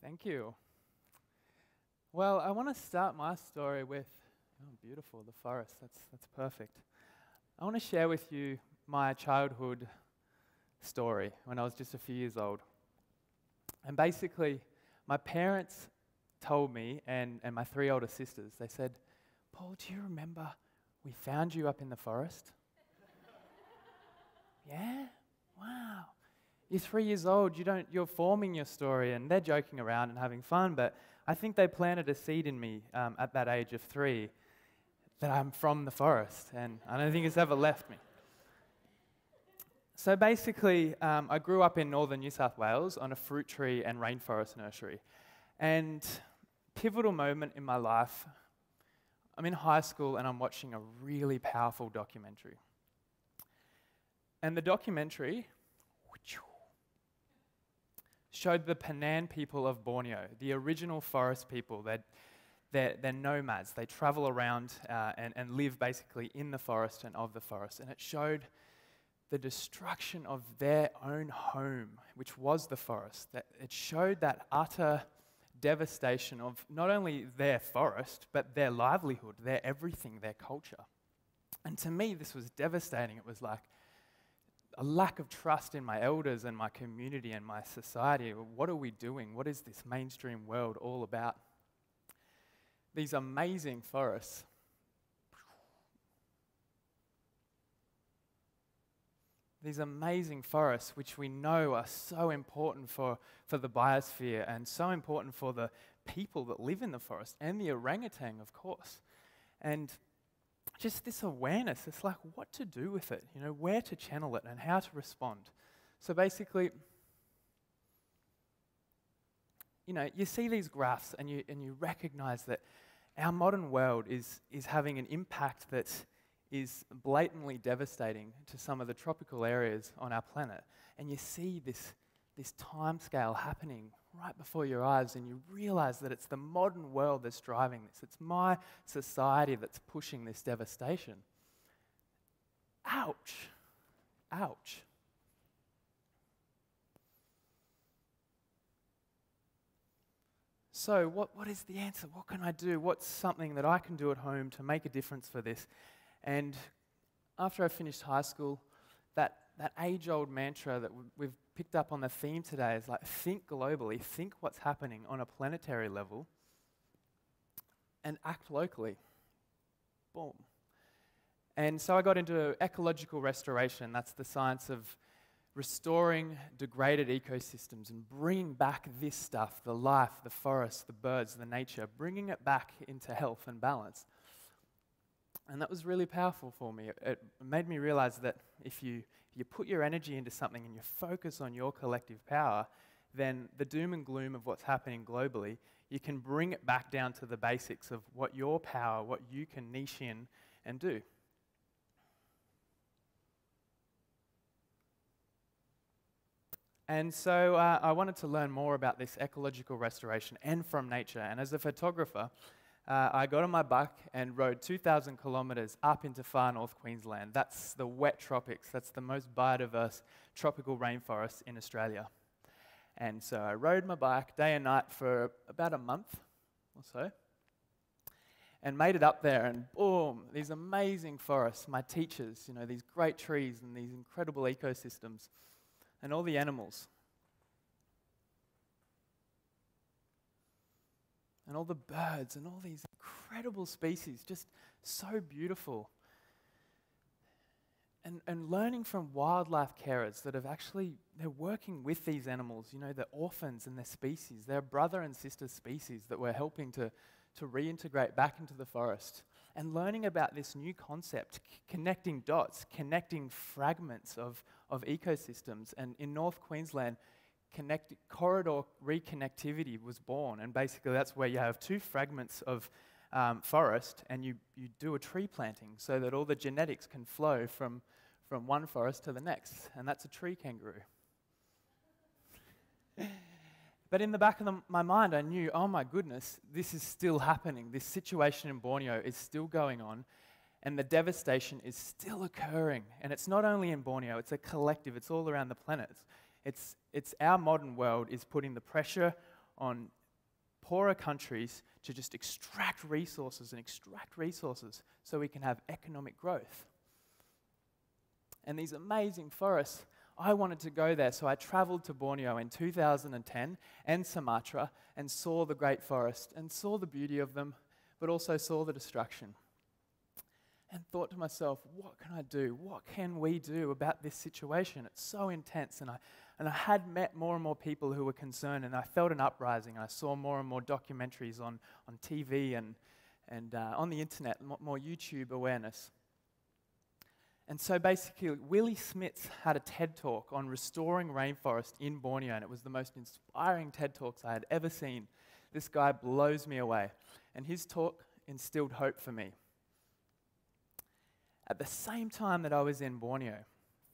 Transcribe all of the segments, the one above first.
Thank you. Well, I want to start my story with, beautiful, the forest. That's perfect. I want to share with you my childhood story when I was just a few years old. And basically, my parents told me, and my three older sisters, they said, "Paul, do you remember we found you up in the forest?" Yeah? Wow. You're 3 years old, you're forming your story, and they're joking around and having fun, but I think they planted a seed in me at that age of 3 that I'm from the forest, and I don't think it's ever left me. So basically, I grew up in northern New South Wales on a fruit tree and rainforest nursery. And pivotal moment in my life, I'm in high school and I'm watching a really powerful documentary. And the documentary showed the Penan people of Borneo, the original forest people. They're nomads. They travel around and live basically in the forest and of the forest. And it showed the destruction of their own home, which was the forest. It showed that utter devastation of not only their forest, but their livelihood, their everything, their culture. And to me, this was devastating. It was like a lack of trust in my elders and my community and my society. What are we doing? What is this mainstream world all about? These amazing forests. These amazing forests, which we know are so important for the biosphere and so important for the people that live in the forest and the orangutan, of course. And just this awareness, it's like what to do with it, where to channel it and how to respond. So basically, you see these graphs and you recognize that our modern world is having an impact that is blatantly devastating to some of the tropical areas on our planet. And you see this time scale happening right before your eyes, and you realize that it's the modern world that's driving this. It's my society that's pushing this devastation. Ouch. Ouch. So what is the answer? What can I do? What's something that I can do at home to make a difference for this? And after I finished high school, that age-old mantra that we've picked up on the theme today is like, think globally, think what's happening on a planetary level, and act locally. Boom. And so I got into ecological restoration. That's the science of restoring degraded ecosystems and bringing back this stuff, the life, the forests, the birds, the nature, bringing it back into health and balance. And that was really powerful for me. It made me realize that if you put your energy into something and you focus on your collective power, then the doom and gloom of what's happening globally, you can bring it back down to the basics of what your power, what you can niche in and do. And so I wanted to learn more about this ecological restoration and from nature. And as a photographer, I got on my bike and rode 2,000 kilometres up into far north Queensland. That's the wet tropics. That's the most biodiverse tropical rainforest in Australia. And so I rode my bike day and night for about a month or so and made it up there, and boom, these amazing forests, my teachers, these great trees and these incredible ecosystems and all the animals. And all the birds and all these incredible species, just so beautiful. And learning from wildlife carers that they're working with these animals, the orphans and their species, their brother and sister species that we're helping to reintegrate back into the forest. And learning about this new concept, connecting dots, connecting fragments of ecosystems. And in North Queensland, corridor reconnectivity was born, and basically that's where you have two fragments of forest and you do a tree planting so that all the genetics can flow from one forest to the next, and that's a tree kangaroo. But in the back of my mind I knew, oh my goodness, this is still happening. This situation in Borneo is still going on, and the devastation is still occurring. And it's not only in Borneo, it's a collective, it's all around the planet. It's our modern world is putting the pressure on poorer countries to just extract resources so we can have economic growth. And these amazing forests, I wanted to go there, so I traveled to Borneo in 2010 and Sumatra and saw the great forest and saw the beauty of them, but also saw the destruction. And thought to myself, what can I do? What can we do about this situation? It's so intense. And I had met more and more people who were concerned, and I felt an uprising. I saw more and more documentaries on TV and on the internet, more YouTube awareness. And so basically, Willie Smits had a TED Talk on restoring rainforest in Borneo, and it was the most inspiring TED Talks I had ever seen. This guy blows me away, and his talk instilled hope for me. At the same time that I was in Borneo,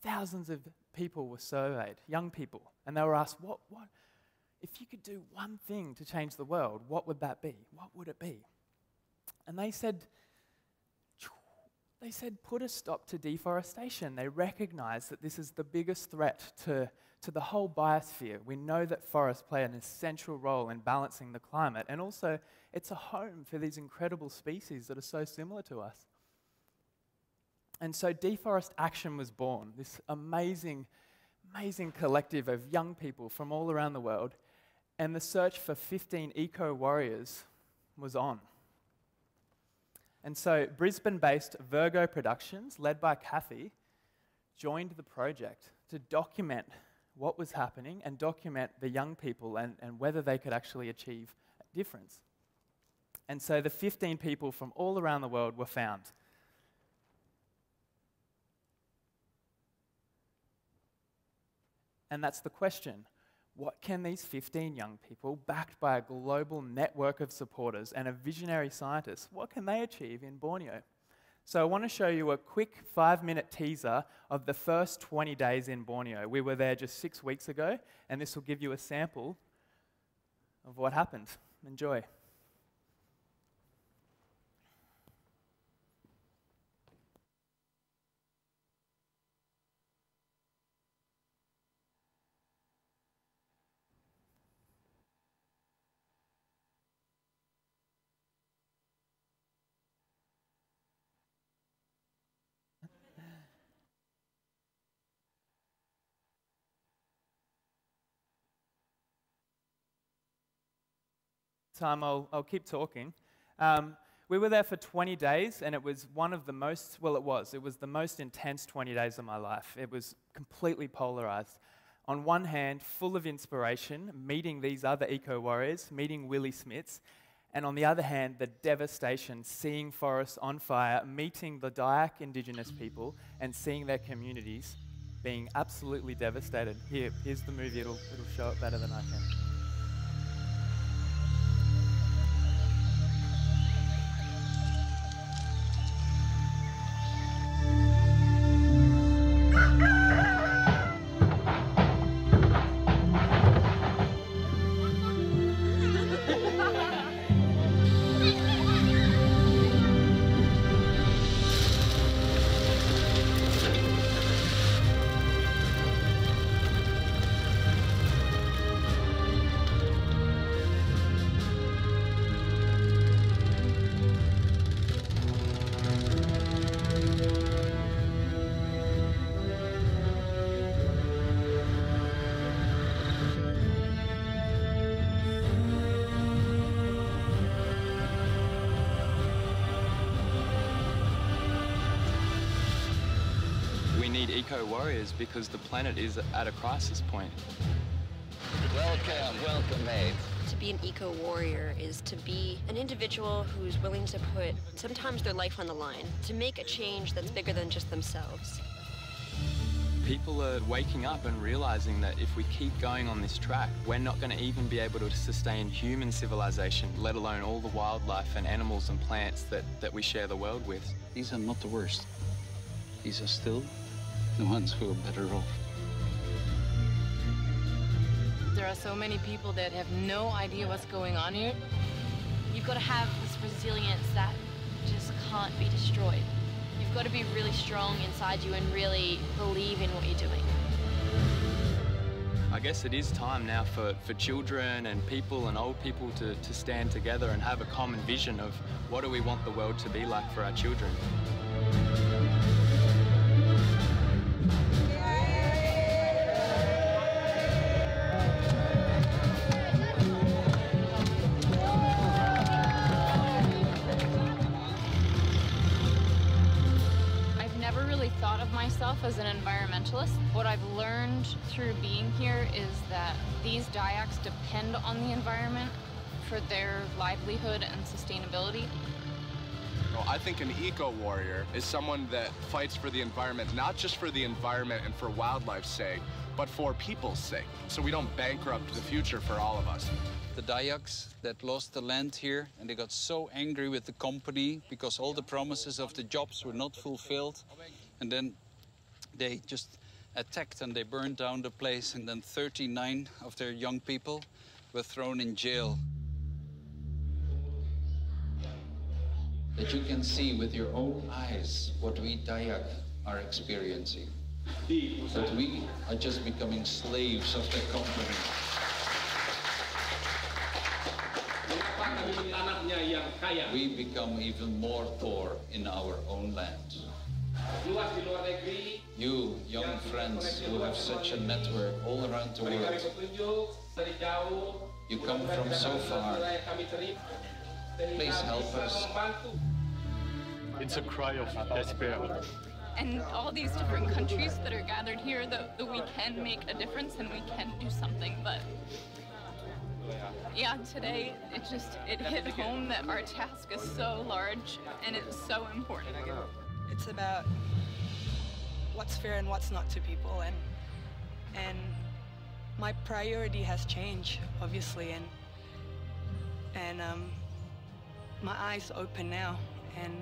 thousands of people were surveyed, young people, and they were asked, what, if you could do one thing to change the world, what would that be? What would it be? And they said, put a stop to deforestation. They recognize that this is the biggest threat to the whole biosphere. We know that forests play an essential role in balancing the climate, and also it's a home for these incredible species that are so similar to us. And so Deforest Action was born, this amazing collective of young people from all around the world, and the search for 15 eco-warriors was on. And so Brisbane-based Virgo Productions, led by Kathy, joined the project to document what was happening and document the young people and whether they could actually achieve a difference. And so the 15 people from all around the world were found. And that's the question. What can these 15 young people, backed by a global network of supporters and a visionary scientist, what can they achieve in Borneo? So I want to show you a quick 5-minute teaser of the first 20 days in Borneo. We were there just 6 weeks ago, and this will give you a sample of what happened. Enjoy. I'll keep talking. We were there for 20 days, and it was one of the most, well, it was the most intense 20 days of my life. It was completely polarized. On one hand, full of inspiration, meeting these other eco-warriors, meeting Willie Smits, and on the other hand, the devastation, seeing forests on fire, meeting the Dayak indigenous people, and seeing their communities being absolutely devastated. Here's the movie, it'll show it better than I can. Eco-warriors because the planet is at a crisis point. Welcome, mate. To be an eco-warrior is to be an individual who's willing to put sometimes their life on the line to make a change that's bigger than just themselves. People are waking up and realizing that if we keep going on this track, we're not going to even be able to sustain human civilization, let alone all the wildlife and animals and plants that we share the world with. These are not the worst. These are still the ones who are better off. There are so many people that have no idea what's going on here. You've got to have this resilience that just can't be destroyed. You've got to be really strong inside you and really believe in what you're doing. I guess it is time now for children and people and old people to stand together and have a common vision of what do we want the world to be like for our children. Thought of myself as an environmentalist. What I've learned through being here is that these Dayaks depend on the environment for their livelihood and sustainability. Well, I think an eco-warrior is someone that fights for the environment, not just for the environment and for wildlife's sake, but for people's sake, so we don't bankrupt the future for all of us. The Dayaks that lost the land here, and they got so angry with the company because all the promises of the jobs were not fulfilled. And then they just attacked and they burned down the place, and then 39 of their young people were thrown in jail. That you can see with your own eyes what we Dayak are experiencing. But we are just becoming slaves of the company. We become even more poor in our own land. You, young friends who have such a network all around the world, you come from so far. Please help us. It's a cry of despair. And all these different countries that are gathered here, that we can make a difference and we can do something. But yeah, today it hit home that our task is so large and it's so important. It's about what's fair and what's not to people, and my priority has changed, obviously, and my eyes open now, and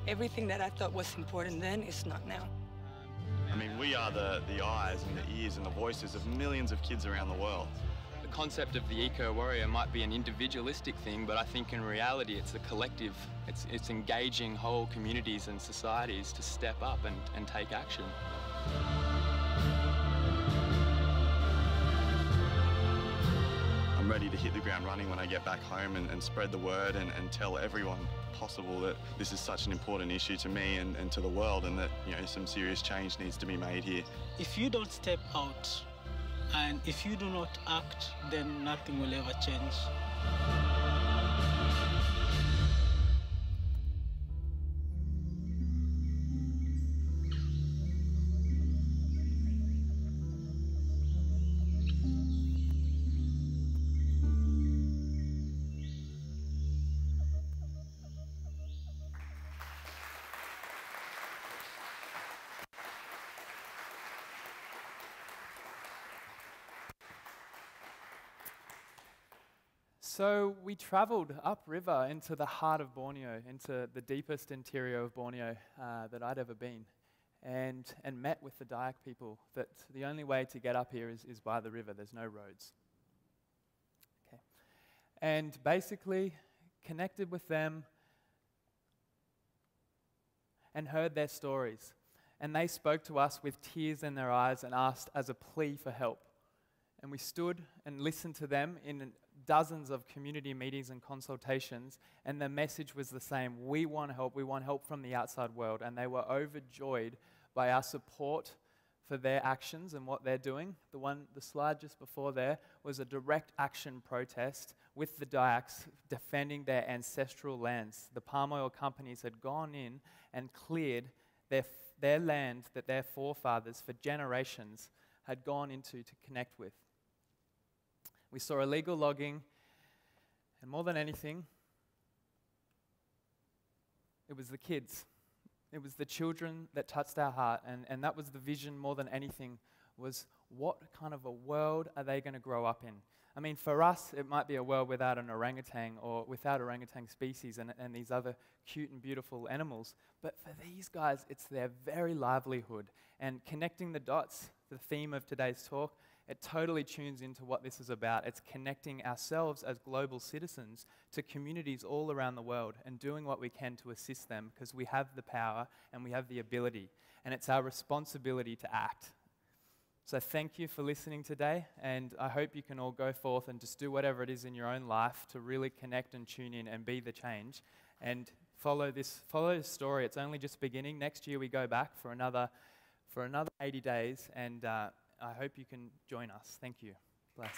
everything that I thought was important then is not now. I mean, we are the eyes and the ears and the voices of millions of kids around the world. The concept of the eco-warrior might be an individualistic thing, but I think in reality it's a collective. It's engaging whole communities and societies to step up and take action. I'm ready to hit the ground running when I get back home and spread the word and tell everyone possible that this is such an important issue to me and to the world, and that, you know, some serious change needs to be made here. If you don't step out, and if you do not act, then nothing will ever change. So we travelled upriver into the heart of Borneo, into the deepest interior of Borneo that I'd ever been, and met with the Dayak people that the only way to get up here is by the river. There's no roads. Okay. And basically connected with them and heard their stories. And they spoke to us with tears in their eyes and asked as a plea for help. And we stood and listened to them in dozens of community meetings and consultations, and the message was the same. We want help from the outside world, and they were overjoyed by our support for their actions and what they're doing. The slide just before there was a direct action protest with the Dayaks defending their ancestral lands. The palm oil companies had gone in and cleared their land that their forefathers for generations had gone into to connect with. We saw illegal logging, and more than anything, it was the kids. It was the children that touched our heart, and that was the vision more than anything, was what kind of a world are they going to grow up in? I mean, for us, it might be a world without an orangutan or without orangutan species and these other cute and beautiful animals, but for these guys, it's their very livelihood. And connecting the dots, the theme of today's talk, it totally tunes into what this is about. It's connecting ourselves as global citizens to communities all around the world and doing what we can to assist them, because we have the power and we have the ability, and it's our responsibility to act. So thank you for listening today, and I hope you can all go forth and just do whatever it is in your own life to really connect and tune in and be the change. And follow this story. It's only just beginning. Next year we go back for another 80 days, and I hope you can join us. Thank you. Bless.